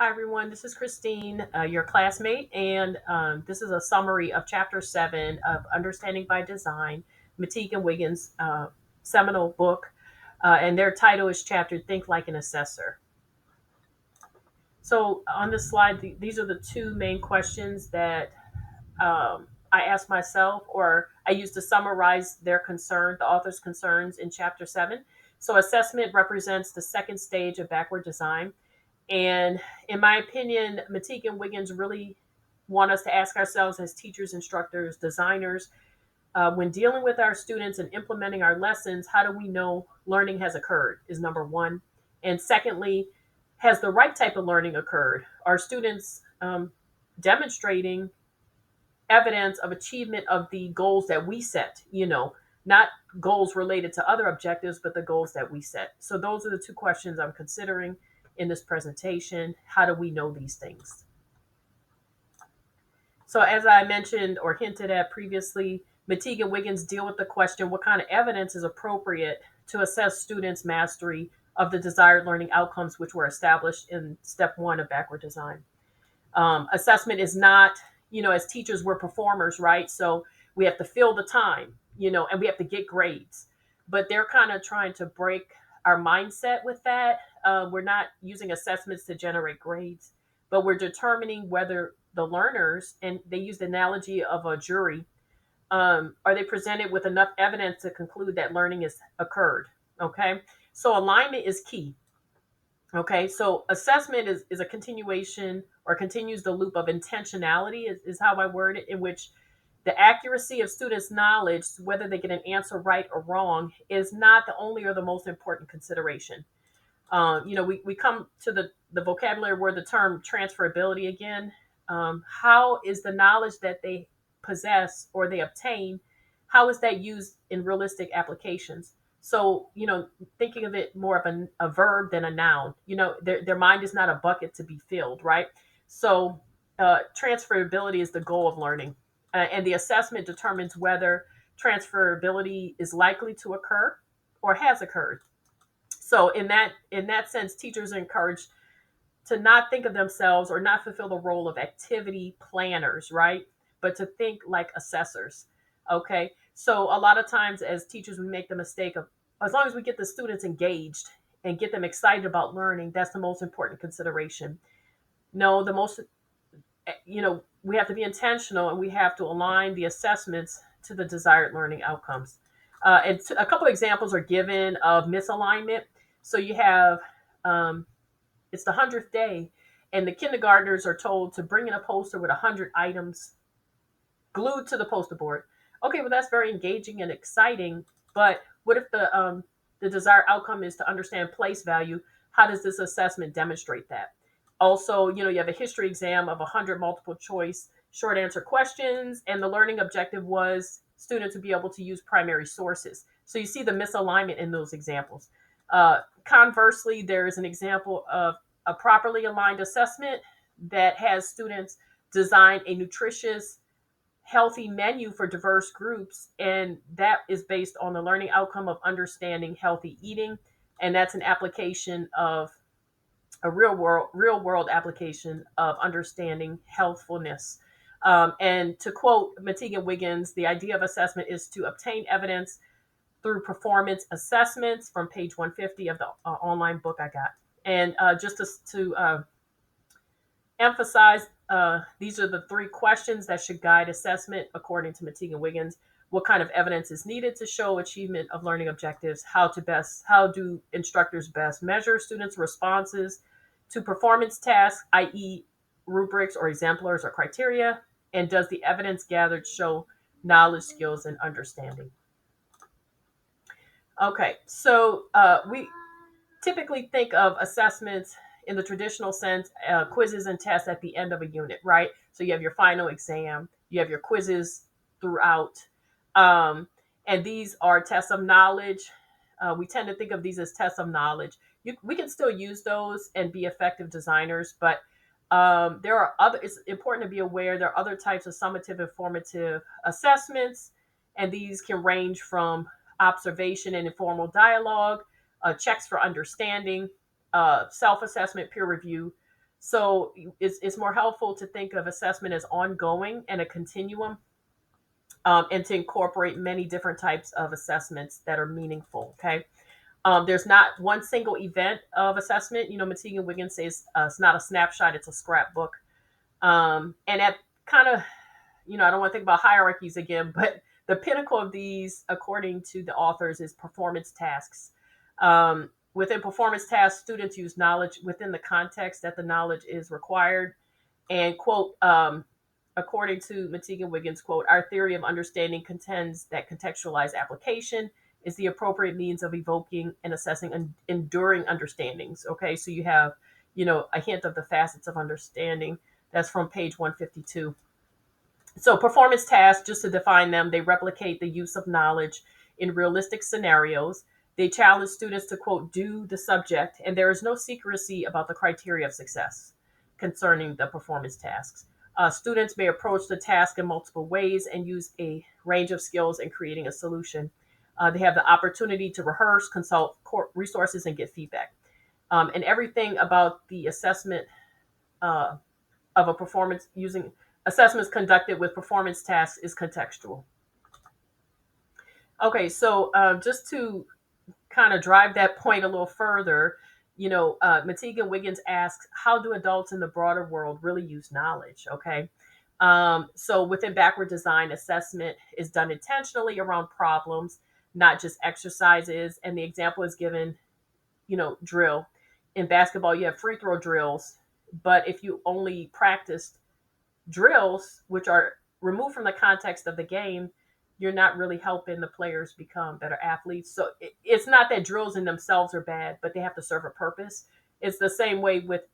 Hi, everyone. This is Christine, your classmate, and this is a summary of Chapter 7 of Understanding by Design, McTighe and Wiggins' seminal book. And their title is Chapter Think Like an Assessor. So, on this slide, these are the two main questions that I ask myself, or I use to summarize the author's concerns in Chapter 7. So, assessment represents the second stage of backward design. And in my opinion, McTighe and Wiggins really want us to ask ourselves as teachers, instructors, designers, when dealing with our students and implementing our lessons, how do we know learning has occurred is number one. And secondly, has the right type of learning occurred? Are students demonstrating evidence of achievement of the goals that we set, not goals related to other objectives, but the goals that we set. So those are the two questions I'm considering in this presentation. How do we know these things? So as I mentioned or hinted at previously, McTighe and Wiggins deal with the question, what kind of evidence is appropriate to assess students' mastery of the desired learning outcomes, which were established in step one of backward design. Assessment is not, as teachers, we're performers, right? So we have to fill the time, and we have to get grades. But they're kind of trying to break our mindset with that. We're not using assessments to generate grades, but we're determining whether the learners, and they use the analogy of a jury, are they presented with enough evidence to conclude that learning has occurred? Okay. So alignment is key. Okay, so assessment is a continuation or continues the loop of intentionality, is how I word it, in which the accuracy of students' knowledge, whether they get an answer right or wrong, is not the only or the most important consideration. We come to the vocabulary word, the term transferability again. How is the knowledge that they possess or they obtain, how is that used in realistic applications? So, thinking of it more of a verb than a noun, their mind is not a bucket to be filled, right? So, transferability is the goal of learning. And the assessment determines whether transferability is likely to occur or has occurred. So in that sense, teachers are encouraged to not think of themselves or not fulfill the role of activity planners, right? But to think like assessors. Okay. So a lot of times as teachers, we make the mistake of, as long as we get the students engaged and get them excited about learning, that's the most important consideration. No, we have to be intentional, and we have to align the assessments to the desired learning outcomes. A couple of examples are given of misalignment. So you have, it's the 100th day, and the kindergartners are told to bring in a poster with 100 items glued to the poster board. Okay, well, that's very engaging and exciting, but what if the desired outcome is to understand place value? How does this assessment demonstrate that? Also, you have a history exam of 100 multiple choice short answer questions, and the learning objective was students to be able to use primary sources. So you see the misalignment in those examples. Conversely, there is an example of a properly aligned assessment that has students design a nutritious, healthy menu for diverse groups, and that is based on the learning outcome of understanding healthy eating, and that's an application of a real world application of understanding healthfulness. And to quote McTighe and Wiggins, the idea of assessment is to obtain evidence through performance assessments, from page 150 of the online book I got. And just to emphasize, these are the three questions that should guide assessment according to McTighe and Wiggins. What kind of evidence is needed to show achievement of learning objectives? How do instructors best measure students' responses to performance tasks, i.e., rubrics or exemplars or criteria? And does the evidence gathered show knowledge, skills, and understanding? Okay, so we typically think of assessments in the traditional sense, quizzes and tests at the end of a unit, right? So you have your final exam, you have your quizzes throughout, and these are tests of knowledge. We tend to think of these as tests of knowledge. We can still use those and be effective designers, but there are other. It's important to be aware there are other types of summative and formative assessments, and these can range from observation and informal dialogue, checks for understanding, self-assessment, peer review. So it's more helpful to think of assessment as ongoing and a continuum, and to incorporate many different types of assessments that are meaningful. Okay. There's not one single event of assessment. McTighe and Wiggins says it's not a snapshot, it's a scrapbook. And that kind of, I don't want to think about hierarchies again, but the pinnacle of these, according to the authors, is performance tasks. Within performance tasks, students use knowledge within the context that the knowledge is required. And, quote, according to McTighe and Wiggins, quote, our theory of understanding contends that contextualized application is the appropriate means of evoking and assessing enduring understandings. Okay, so you have, a hint of the facets of understanding. That's from page 152. So performance tasks, just to define them, they replicate the use of knowledge in realistic scenarios. They challenge students to, quote, do the subject, and there is no secrecy about the criteria of success concerning the performance tasks. Students may approach the task in multiple ways and use a range of skills in creating a solution. They have the opportunity to rehearse, consult resources, and get feedback. And everything about the assessment of a performance using assessments conducted with performance tasks is contextual. Okay, so just to kind of drive that point a little further, McTighe and Wiggins asks, how do adults in the broader world really use knowledge? Okay. So within backward design, assessment is done intentionally around problems, not just exercises. And the example is given, drill. In basketball, you have free throw drills, but if you only practiced drills, which are removed from the context of the game, you're not really helping the players become better athletes. So it's not that drills in themselves are bad, but they have to serve a purpose. It's the same way with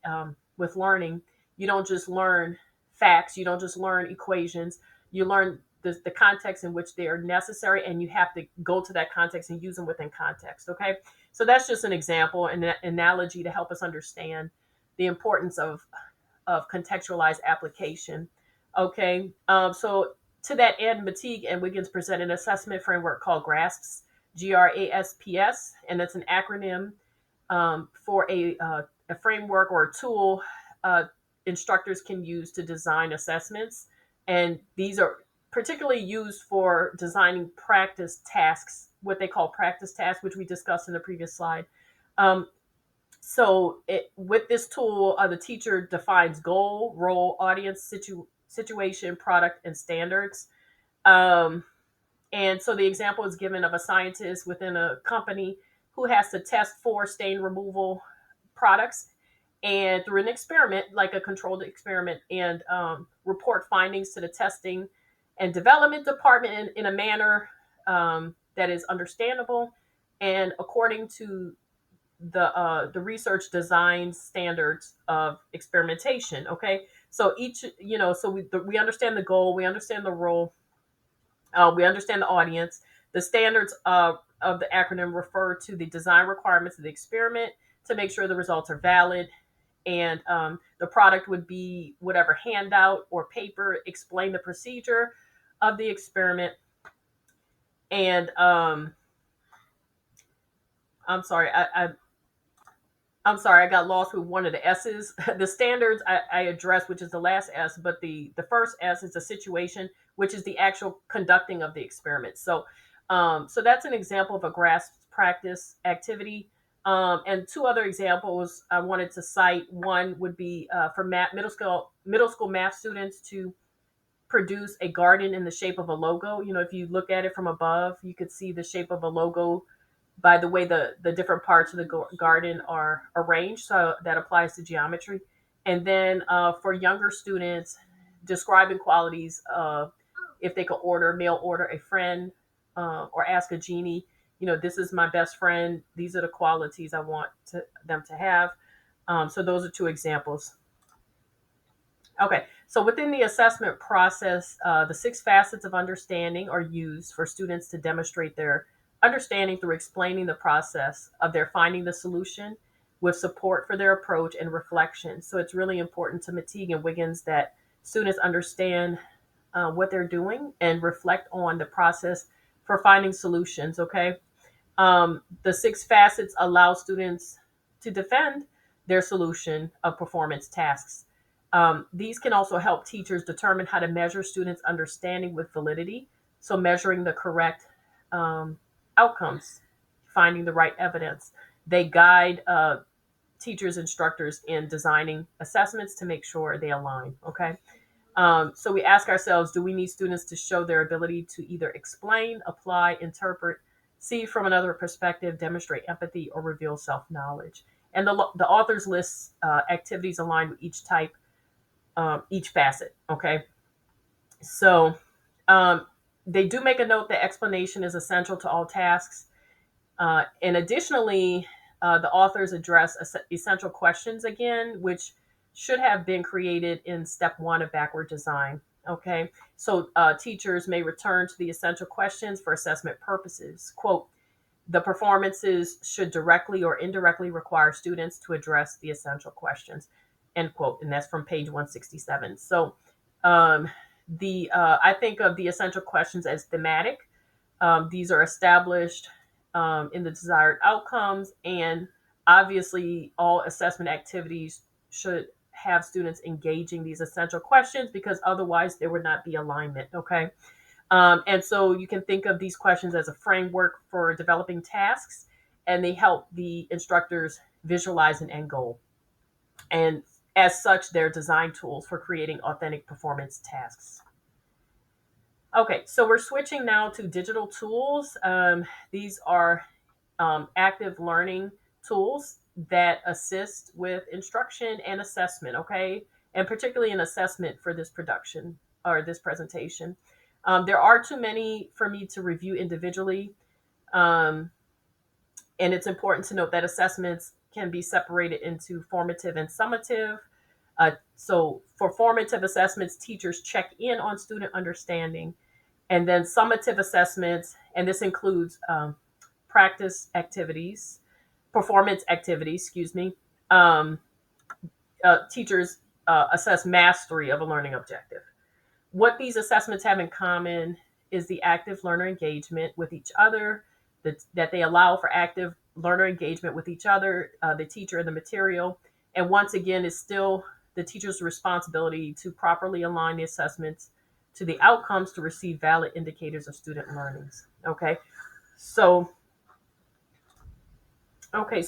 learning. You don't just learn facts. You don't just learn equations. You learn the context in which they are necessary, and you have to go to that context and use them within context. Okay, so that's just an example, an analogy to help us understand the importance of contextualized application. Okay, so to that end, McTighe and Wiggins present an assessment framework called GRASPS, GRASPS, and it's an acronym for a framework or a tool instructors can use to design assessments. And these are particularly used for designing practice tasks, what they call practice tasks, which we discussed in the previous slide. With this tool, the teacher defines goal, role, audience, situation, product, and standards. And so the example is given of a scientist within a company who has to test for stain removal products, and through an experiment, like a controlled experiment, and report findings to the testing and development department in a manner that is understandable and according to the research design standards of experimentation. Okay, so we understand the goal, we understand the role, we understand the audience. The standards of the acronym refer to the design requirements of the experiment to make sure the results are valid. And the product would be whatever handout or paper explain the procedure of the experiment. And I'm sorry, I'm sorry, I got lost with one of the S's. The standards I addressed, which is the last S, but the first S is the situation, which is the actual conducting of the experiment. So that's an example of a GRASP practice activity. And two other examples I wanted to cite. One would be for middle school math students to produce a garden in the shape of a logo. If you look at it from above, you could see the shape of a logo by the way the different parts of the garden are arranged. So that applies to geometry. And then for younger students, describing qualities of if they could mail order a friend, or ask a genie, this is my best friend. These are the qualities I want them to have. So those are two examples. Okay, so within the assessment process, the 6 facets of understanding are used for students to demonstrate their understanding through explaining the process of their finding the solution with support for their approach and reflection. So it's really important to McTighe and Wiggins that students understand what they're doing and reflect on the process for finding solutions. Okay, the 6 facets allow students to defend their solution of performance tasks. These can also help teachers determine how to measure students' understanding with validity. So, measuring the correct outcomes, finding the right evidence. They guide teachers, instructors in designing assessments to make sure they align. Okay. So we ask ourselves, do we need students to show their ability to either explain, apply, interpret, see from another perspective, demonstrate empathy, or reveal self-knowledge? And the authors list activities aligned with each type, each facet. Okay. So they do make a note that explanation is essential to all tasks. And additionally, the authors address essential questions again, which should have been created in step 1 of backward design. Okay, so teachers may return to the essential questions for assessment purposes. Quote, the performances should directly or indirectly require students to address the essential questions, end quote. And that's from page 167. So I think of the essential questions as thematic. These are established in the desired outcomes, and obviously all assessment activities should have students engaging these essential questions, because otherwise there would not be alignment. Okay. And so you can think of these questions as a framework for developing tasks, and they help the instructors visualize an end goal. And as such, they're design tools for creating authentic performance tasks. Okay, so we're switching now to digital tools. These are active learning tools that assist with instruction and assessment, okay? And particularly in assessment for this production or this presentation. There are too many for me to review individually. And it's important to note that assessments can be separated into formative and summative. So for formative assessments, teachers check in on student understanding. And then summative assessments, and this includes practice activities, performance activities, excuse me. Teachers assess mastery of a learning objective. What these assessments have in common is the active learner engagement with each other, that they allow for active learner engagement with each other, the teacher and the material. And once again, it's still the teacher's responsibility to properly align the assessments to the outcomes to receive valid indicators of student learnings. So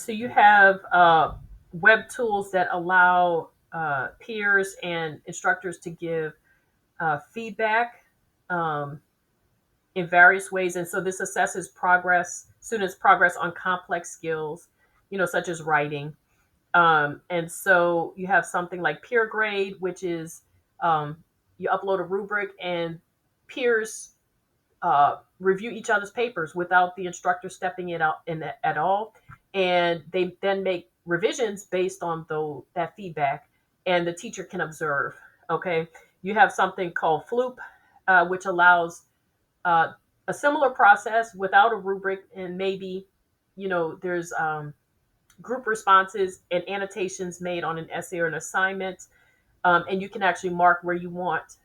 you have web tools that allow peers and instructors to give feedback in various ways. And so this assesses students' progress on complex skills, such as writing. And so you have something like peer grade, which is you upload a rubric and peers review each other's papers without the instructor stepping in at all. And they then make revisions based on that feedback, and the teacher can observe. Okay. You have something called FLOOP, which allows a similar process without a rubric, and maybe, there's group responses and annotations made on an essay or an assignment. And you can actually mark where you want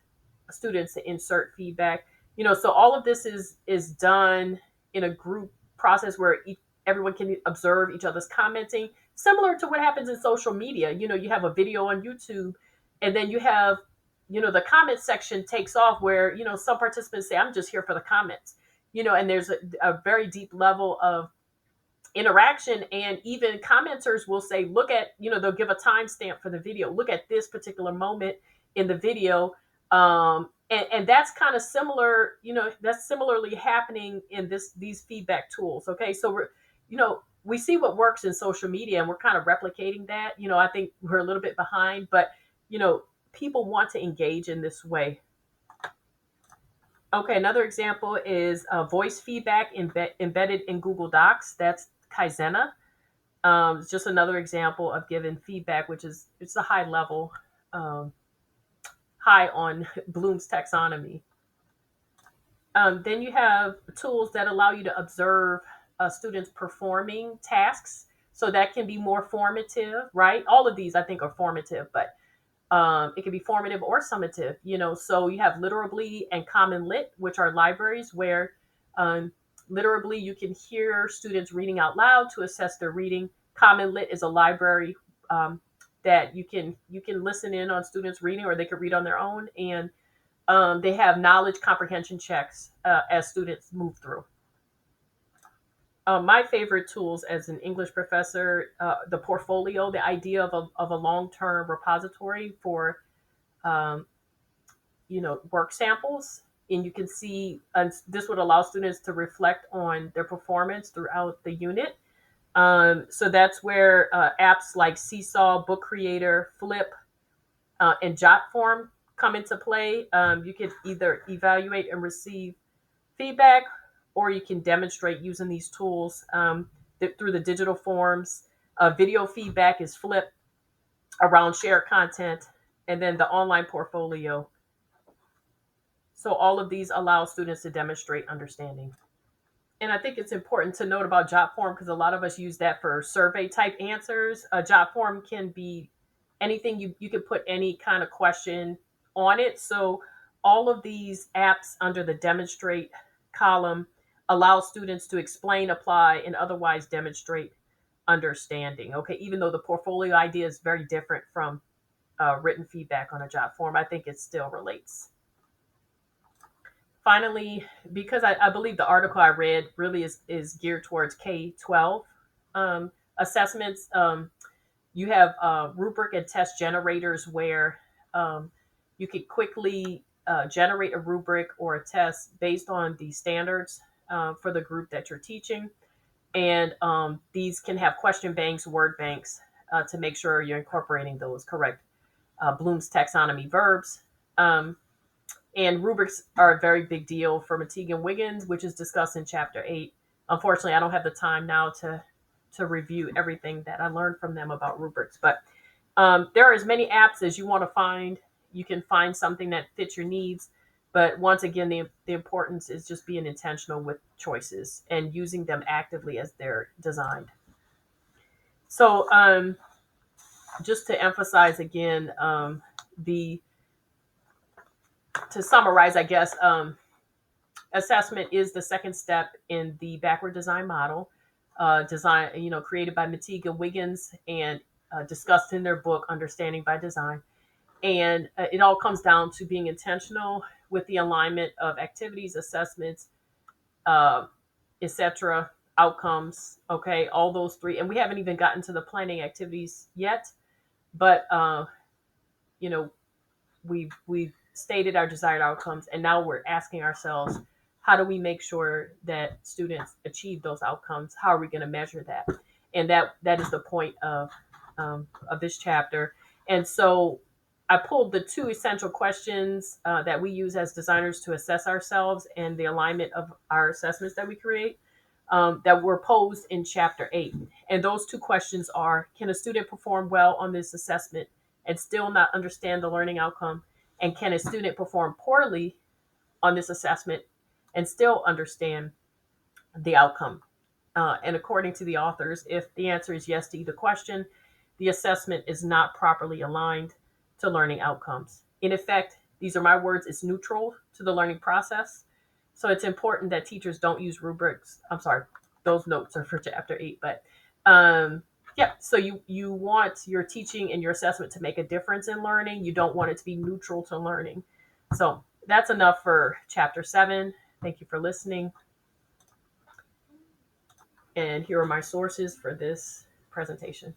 students to insert feedback. So all of this is done in a group process where everyone can observe each other's commenting, similar to what happens in social media. You have a video on YouTube, and then you have, the comment section takes off where, some participants say, I'm just here for the comments, and there's a very deep level of interaction. And even commenters will say, look at, they'll give a timestamp for the video. Look at this particular moment in the video. And that's kind of similar, that's similarly happening in these feedback tools. Okay. So we see what works in social media, and we're kind of replicating that. I think we're a little bit behind, but, people want to engage in this way. Okay. Another example is voice feedback embedded in Google Docs. That's Kaizena. It's just another example of giving feedback, it's a high level, high on Bloom's taxonomy. Then you have tools that allow you to observe students performing tasks. So that can be more formative, right? All of these I think are formative, but it can be formative or summative, So you have Literably and Common Lit, which are libraries where Literably you can hear students reading out loud to assess their reading. Common Lit is a library that you can listen in on students reading, or they could read on their own, and they have knowledge comprehension checks as students move through. My favorite tools as an English professor, the portfolio, the idea of a long-term repository for um, work samples, and you can see this would allow students to reflect on their performance throughout the unit. So that's where apps like Seesaw, Book Creator, Flip, and Jotform come into play. You can either evaluate and receive feedback, or you can demonstrate using these tools through the digital forms. Video feedback is Flip around shared content, and then the online portfolio. So all of these allow students to demonstrate understanding. And I think it's important to note about Jotform, because a lot of us use that for survey type answers. A Jotform can be anything. You can put any kind of question on it. So all of these apps under the demonstrate column allow students to explain, apply, and otherwise demonstrate understanding. Okay, even though the portfolio idea is very different from written feedback on a Jotform, I think it still relates. Finally, because I believe the article I read really is geared towards K-12 assessments, you have rubric and test generators where you can quickly generate a rubric or a test based on the standards for the group that you're teaching. And these can have question banks, word banks, to make sure you're incorporating those correct Bloom's taxonomy verbs. And rubrics are a very big deal for McTighe and Wiggins, which is discussed in Chapter 8. Unfortunately, I don't have the time now to review everything that I learned from them about rubrics. But there are as many apps as you want to find. You can find something that fits your needs. But once again, the importance is just being intentional with choices and using them actively as they're designed. So just to emphasize again, to summarize, I guess, assessment is the second step in the backward design model, created by McTighe and Wiggins and discussed in their book, Understanding by Design. And it all comes down to being intentional with the alignment of activities, assessments, etc., outcomes. Okay, all those three. And we haven't even gotten to the planning activities yet, but you know, we've stated our desired outcomes, and now we're asking ourselves, how do we make sure that students achieve those outcomes? How are we going to measure that? And that is the point of this chapter. And so I pulled the two essential questions that we use as designers to assess ourselves and the alignment of our assessments that we create, that were posed in Chapter 8. And those two questions are: can a student perform well on this assessment and still not understand the learning outcome? And can a student perform poorly on this assessment and still understand the outcome? And according to the authors, if the answer is yes to either question, the assessment is not properly aligned to learning outcomes. In effect, these are my words, it's neutral to the learning process. So it's important that teachers don't use rubrics. I'm sorry, those notes are for Chapter 8, but so you want your teaching and your assessment to make a difference in learning. You don't want it to be neutral to learning. So that's enough for Chapter 7. Thank you for listening. And here are my sources for this presentation.